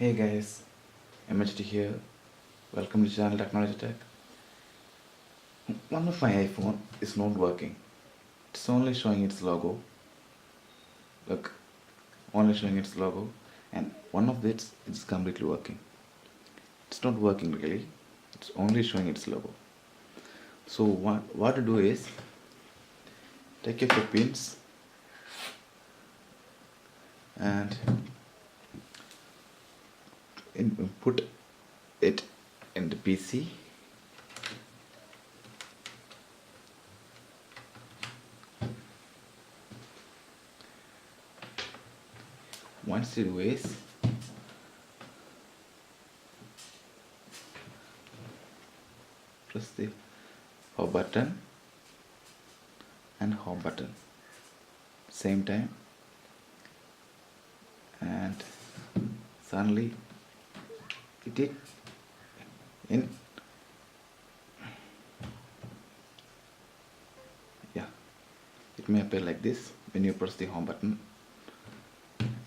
Hey guys, MHT here. Welcome to channel Technology Tech. One of my iPhone is not working. It's only showing its logo. Look, only showing its logo, and one of it is completely working. It's not working really. It's only showing its logo. So what to do is take your pins and put it in the PC. Once you do is press the power button and home button same time, and suddenly it did in yeah, it may appear like this when you press the home button.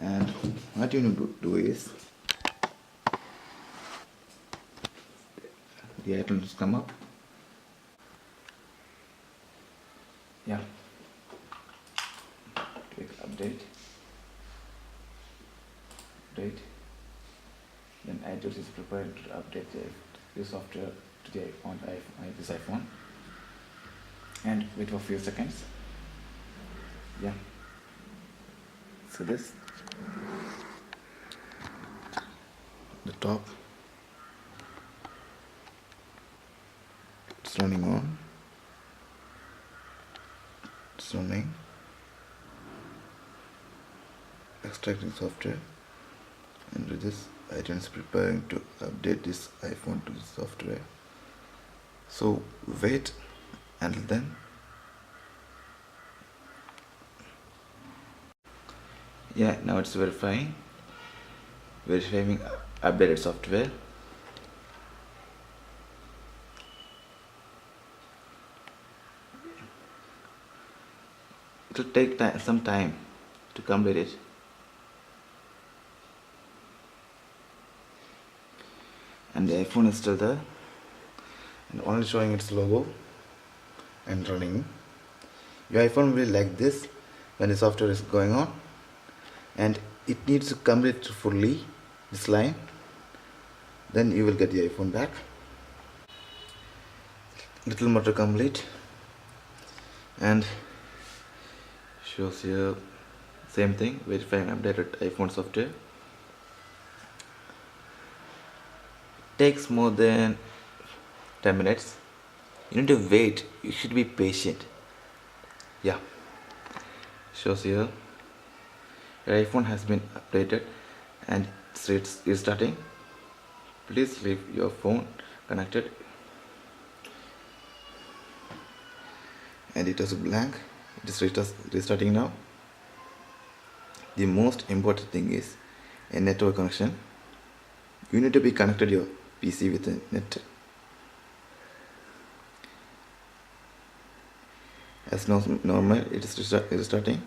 And what you need to do is the items come up. Yeah, click update, then iTunes is prepared to update the software to the this iPhone, and wait for a few seconds. Yeah, so this the top, it's running on, it's running, extracting software, and with this iTunes preparing to update this iPhone to the software. So wait until then. Yeah, now it's verifying updated software. It will take some time to complete it. And the iPhone is still there and only showing its logo and running. Your iPhone will be like this when the software is going on, and it needs to complete fully this line, then you will get the iPhone back. Little more to complete, and shows here same thing, verifying updated iPhone software. Takes more than 10 minutes. You need to wait, you should be patient. Yeah, shows here your iPhone has been updated and it's restarting. Please leave your phone connected, and it is blank. It is restarting now. The most important thing is a network connection. You need to be connected your PC with a net. As normal, it is restarting.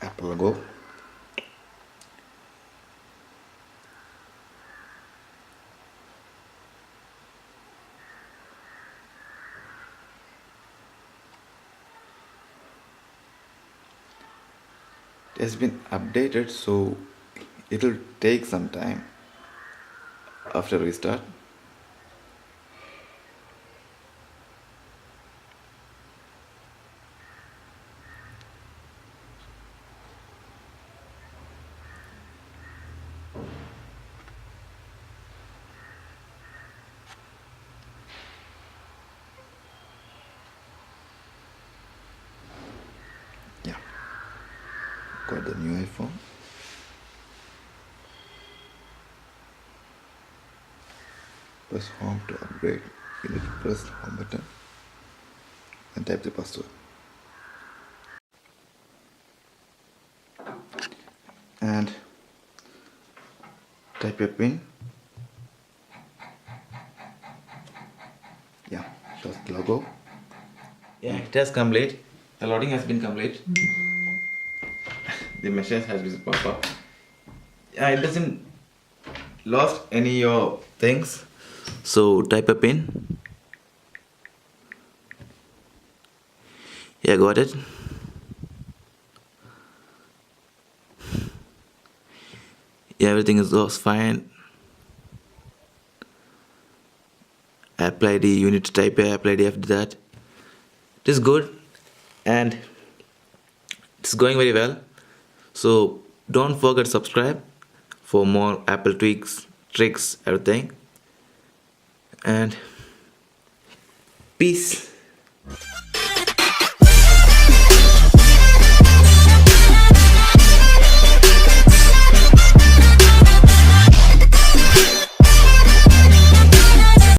Apple logo. It has been updated, so it will take some time after restart. Yeah, got the new iPhone. Press home to upgrade. You need to press the home button and type the password. And type your pin. Yeah, that's the logo. Yeah, it has complete. The loading has been complete. The message has been pop up. Yeah, it doesn't lost any your things. So type a pin. Yeah, got it. Yeah, everything is goes fine. Apple ID, you need to type a Apple ID after that. It is good and it's going very well. So don't forget to subscribe for more Apple tweaks, tricks, everything. And peace.